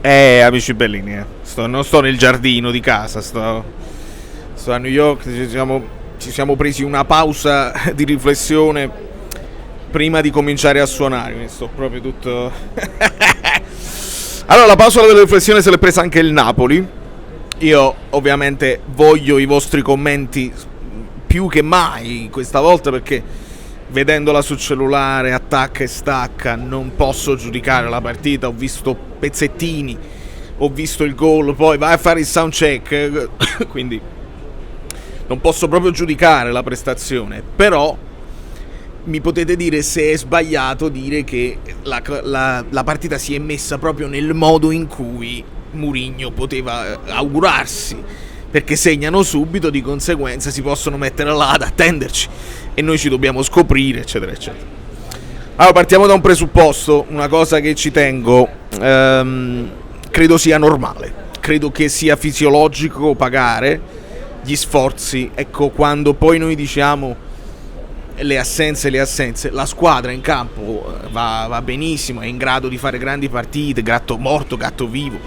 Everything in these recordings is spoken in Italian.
Amici bellini, non sto nel giardino di casa, sto a New York, ci siamo presi una pausa di riflessione prima di cominciare a suonare, mi sto proprio tutto... Allora, la pausa della riflessione se l'è presa anche il Napoli. Io ovviamente voglio i vostri commenti più che mai questa volta, perché vedendola sul cellulare, attacca e stacca, non posso giudicare la partita. Ho visto pezzettini, ho visto il gol, poi vai a fare il sound check, quindi non posso proprio giudicare la prestazione. Però mi potete dire se è sbagliato dire che la partita si è messa proprio nel modo in cui Mourinho poteva augurarsi, perché segnano subito, di conseguenza si possono mettere là ad attenderci e noi ci dobbiamo scoprire, eccetera eccetera. Allora, partiamo da un presupposto, una cosa che ci tengo. Credo sia normale, credo che sia fisiologico pagare gli sforzi. Ecco, quando poi noi diciamo le assenze, la squadra in campo va benissimo, è in grado di fare grandi partite, gatto morto, gatto vivo.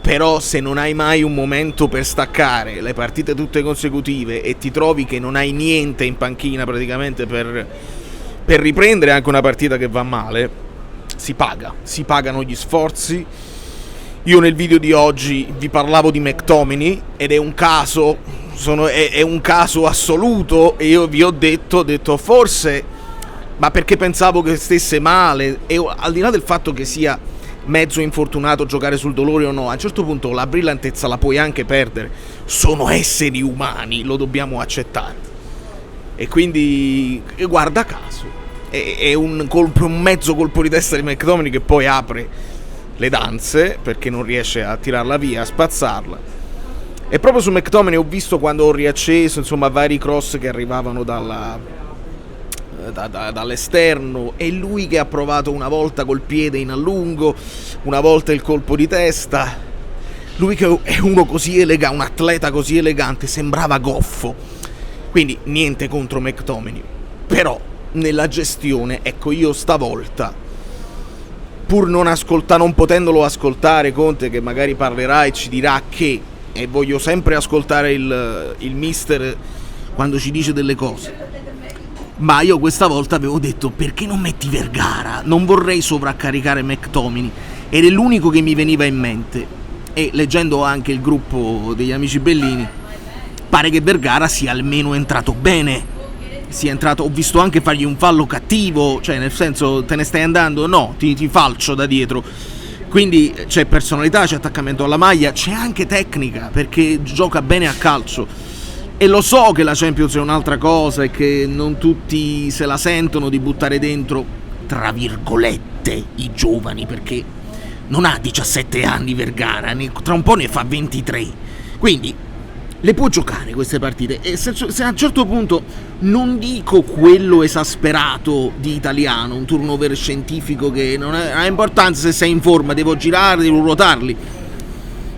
Però se non hai mai un momento per staccare le partite tutte consecutive e ti trovi che non hai niente in panchina praticamente per riprendere anche una partita che va male, si pagano gli sforzi. Io nel video di oggi vi parlavo di McTominay ed è un caso, è un caso assoluto, e io vi ho detto forse, ma perché pensavo che stesse male, e al di là del fatto che sia mezzo infortunato, giocare sul dolore o no, a un certo punto la brillantezza la puoi anche perdere. Sono esseri umani, lo dobbiamo accettare. E quindi, guarda caso, è un mezzo colpo di testa di McTominay che poi apre le danze, perché non riesce a tirarla via, a spazzarla. E proprio su McTominay ho visto, quando ho riacceso, insomma, vari cross che arrivavano dall'esterno, e lui che ha provato una volta col piede in allungo, una volta il colpo di testa. Lui che è uno così elegante, un atleta così elegante, sembrava goffo. Quindi niente contro McTominay, però nella gestione, ecco, io stavolta, pur non potendolo ascoltare Conte, che magari parlerà e ci dirà che, e voglio sempre ascoltare il mister quando ci dice delle cose, ma io questa volta avevo detto: perché non metti Vergara? Non vorrei sovraccaricare McTominay, ed è l'unico che mi veniva in mente. E leggendo anche il gruppo degli amici bellini, pare che Vergara sia almeno entrato bene. Ho visto anche fargli un fallo cattivo, cioè nel senso, te ne stai andando? No, ti falcio da dietro. Quindi c'è personalità, c'è attaccamento alla maglia, c'è anche tecnica, perché gioca bene a calcio. E lo so che la Champions è un'altra cosa e che non tutti se la sentono di buttare dentro, tra virgolette, i giovani, perché non ha 17 anni Vergara, tra un po' ne fa 23. Quindi le può giocare queste partite, e se a un certo punto, non dico quello esasperato di Italiano, un turnover scientifico che non ha importanza se sei in forma, devo girare, devo ruotarli.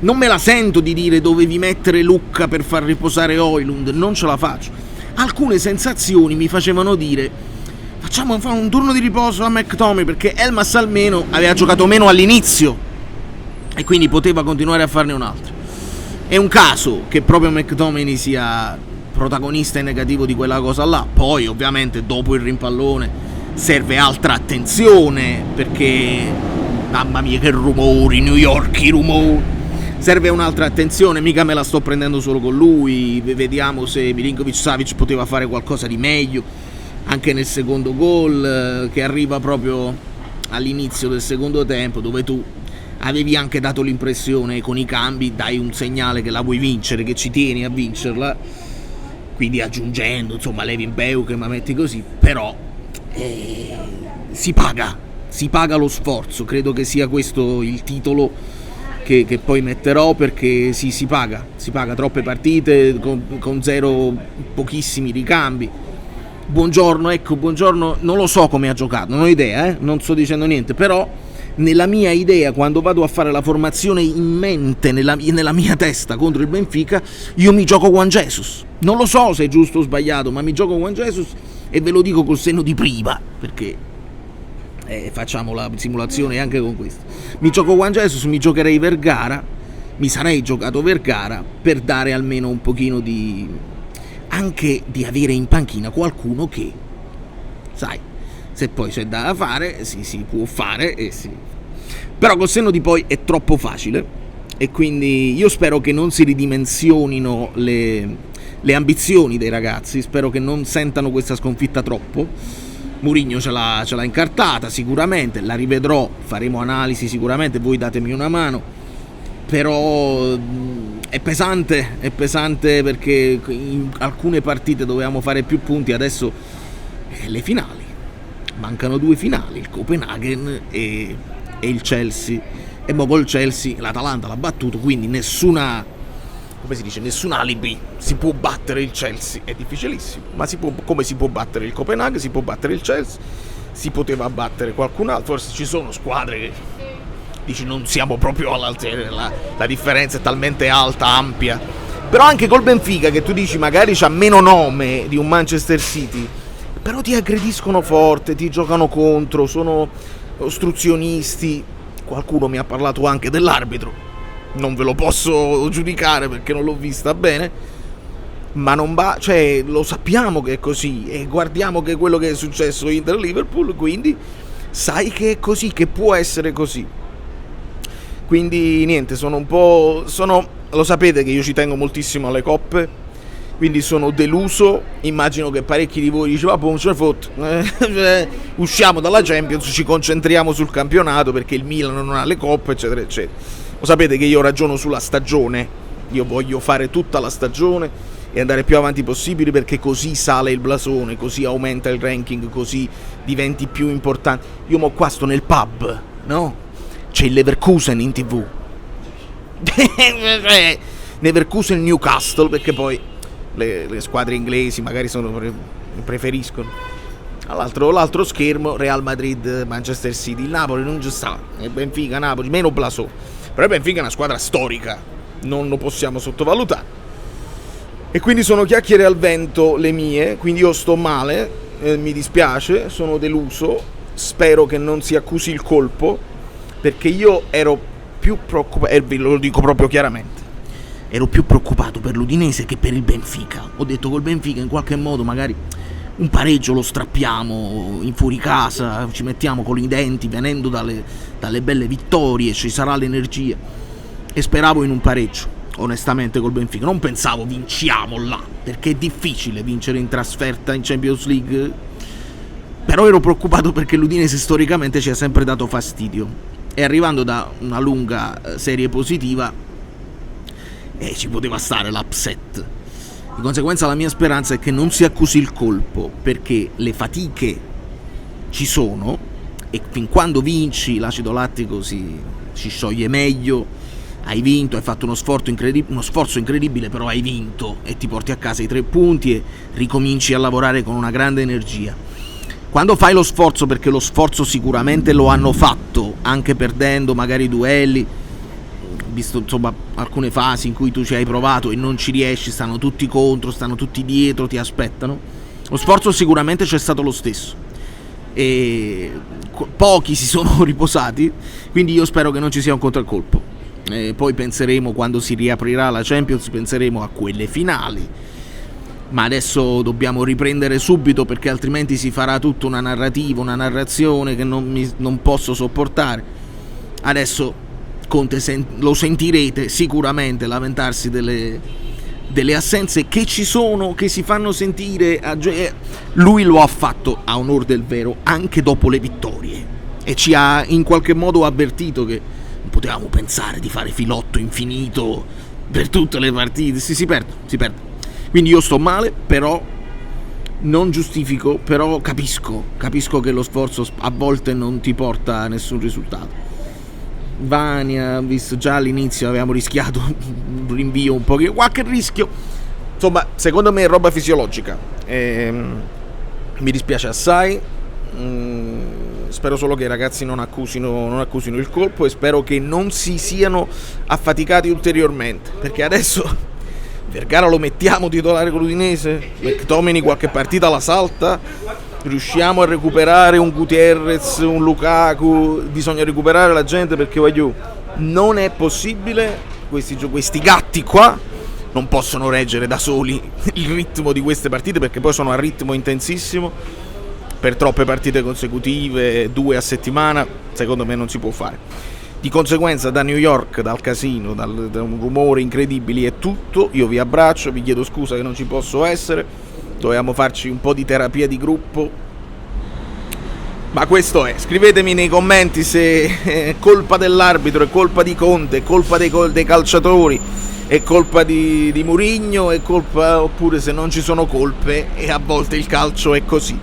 Non me la sento di dire dovevi mettere Lucca per far riposare Højlund, non ce la faccio. Alcune sensazioni mi facevano dire: facciamo fare un turno di riposo a McTominay, perché Elmas almeno aveva giocato meno all'inizio e quindi poteva continuare a farne un altro. È un caso che proprio McTominay sia protagonista e negativo di quella cosa là. Poi ovviamente dopo il rimpallone serve altra attenzione, perché mamma mia che rumori, New York, i rumori. Serve un'altra attenzione, mica me la sto prendendo solo con lui. Vediamo se Milinkovic-Savic poteva fare qualcosa di meglio anche nel secondo gol, che arriva proprio all'inizio del secondo tempo, dove tu avevi anche dato l'impressione, con i cambi dai un segnale che la vuoi vincere, che ci tieni a vincerla, quindi aggiungendo insomma Levin Beuk, ma metti così. Però si paga lo sforzo, credo che sia questo il titolo che poi metterò, perché si paga troppe partite con pochissimi ricambi. Buongiorno, non lo so come ha giocato, non ho idea, non sto dicendo niente, però nella mia idea, quando vado a fare la formazione in mente, nella mia testa contro il Benfica, io mi gioco Juan Jesus. Non lo so se è giusto o sbagliato, ma mi gioco Juan Jesus, e ve lo dico col senno di prima, perché facciamo la simulazione anche con questo. Mi gioco Juan Jesus, mi giocherei Vergara, mi sarei giocato Vergara per dare almeno un pochino anche di avere in panchina qualcuno che, sai, se poi c'è da fare, si può fare, però col senno di poi è troppo facile, e quindi io spero che non si ridimensionino le ambizioni dei ragazzi, spero che non sentano questa sconfitta troppo. Mourinho ce l'ha incartata sicuramente, la rivedrò, faremo analisi sicuramente, voi datemi una mano, però è pesante perché in alcune partite dovevamo fare più punti, adesso le finali, mancano 2 finali, il Copenaghen e il Chelsea, e mo col Chelsea l'Atalanta l'ha battuto, quindi nessun alibi, si può battere il Chelsea, è difficilissimo, ma come si può battere il Copenaghen, si può battere il Chelsea, si poteva battere qualcun altro, forse ci sono squadre che dici non siamo proprio all'altezza, la differenza è talmente alta, ampia, però anche col Benfica, che tu dici magari c'ha meno nome di un Manchester City, però ti aggrediscono forte, ti giocano contro, sono ostruzionisti. Qualcuno mi ha parlato anche dell'arbitro, non ve lo posso giudicare perché non l'ho vista bene, ma non va, cioè lo sappiamo che è così, e guardiamo che è quello che è successo Inter-Liverpool, quindi sai che è così, che può essere così. Quindi niente, lo sapete che io ci tengo moltissimo alle coppe, quindi sono deluso, immagino che parecchi di voi dicevano non ce ne fotte, usciamo dalla Champions, ci concentriamo sul campionato perché il Milan non ha le coppe, eccetera eccetera. Lo sapete che io ragiono sulla stagione, io voglio fare tutta la stagione e andare più avanti possibile, perché così sale il blasone, così aumenta il ranking, così diventi più importante. Io mo qua sto nel pub, no? C'è il Leverkusen in TV. Leverkusen Newcastle, perché poi le squadre inglesi magari preferiscono. L'altro schermo Real Madrid, Manchester City, il Napoli non ci sta, il Benfica, Napoli, meno blasone. Però il Benfica è una squadra storica, non lo possiamo sottovalutare. E quindi sono chiacchiere al vento le mie, quindi io sto male, mi dispiace, sono deluso, spero che non si accusi il colpo, perché io ero più preoccupato, e ve lo dico proprio chiaramente, ero più preoccupato per l'Udinese che per il Benfica. Ho detto col Benfica in qualche modo magari un pareggio lo strappiamo in fuori casa, ci mettiamo con i denti venendo dalle belle vittorie, ci sarà l'energia, e speravo in un pareggio onestamente col Benfica, non pensavo vinciamo là, perché è difficile vincere in trasferta in Champions League, però ero preoccupato perché l'Udinese storicamente ci ha sempre dato fastidio, e arrivando da una lunga serie positiva ci poteva stare l'upset. Di conseguenza la mia speranza è che non si accusi il colpo, perché le fatiche ci sono e fin quando vinci l'acido lattico si scioglie meglio. Hai vinto, hai fatto uno sforzo incredibile, però hai vinto e ti porti a casa i 3 punti e ricominci a lavorare con una grande energia. Quando fai lo sforzo, perché lo sforzo sicuramente lo hanno fatto, anche perdendo magari duelli, visto insomma alcune fasi in cui tu ci hai provato e non ci riesci, stanno tutti contro, stanno tutti dietro, ti aspettano, lo sforzo sicuramente c'è stato lo stesso e pochi si sono riposati, quindi io spero che non ci sia un contraccolpo. Poi penseremo, quando si riaprirà la Champions, penseremo a quelle finali, ma adesso dobbiamo riprendere subito, perché altrimenti si farà tutta una narrativa, una narrazione che non posso sopportare. Adesso Conte lo sentirete sicuramente lamentarsi delle assenze che ci sono, che si fanno sentire. Lui lo ha fatto a onor del vero anche dopo le vittorie, e ci ha in qualche modo avvertito che non potevamo pensare di fare filotto infinito per tutte le partite, si perde. Quindi io sto male, però non giustifico, però capisco che lo sforzo a volte non ti porta a nessun risultato. Vania, visto già all'inizio avevamo rischiato un rinvio, un po', qualche rischio, insomma secondo me è roba fisiologica, mi dispiace assai, spero solo che i ragazzi non accusino il colpo, e spero che non si siano affaticati ulteriormente, perché adesso Vergara lo mettiamo titolare con l'Udinese, McTominay qualche partita la salta, riusciamo a recuperare un Gutierrez, un Lukaku, bisogna recuperare la gente, perché non è possibile, questi gatti qua non possono reggere da soli il ritmo di queste partite, perché poi sono a ritmo intensissimo per troppe partite consecutive, 2 a settimana, secondo me non si può fare. Di conseguenza, da New York, dal casino, da un rumore incredibile e tutto, io vi abbraccio, vi chiedo scusa che non ci posso essere, dovevamo farci un po' di terapia di gruppo, ma questo è. Scrivetemi nei commenti se è colpa dell'arbitro, è colpa di Conte, è colpa dei calciatori, è colpa di Mourinho, è colpa, oppure se non ci sono colpe e a volte il calcio è così.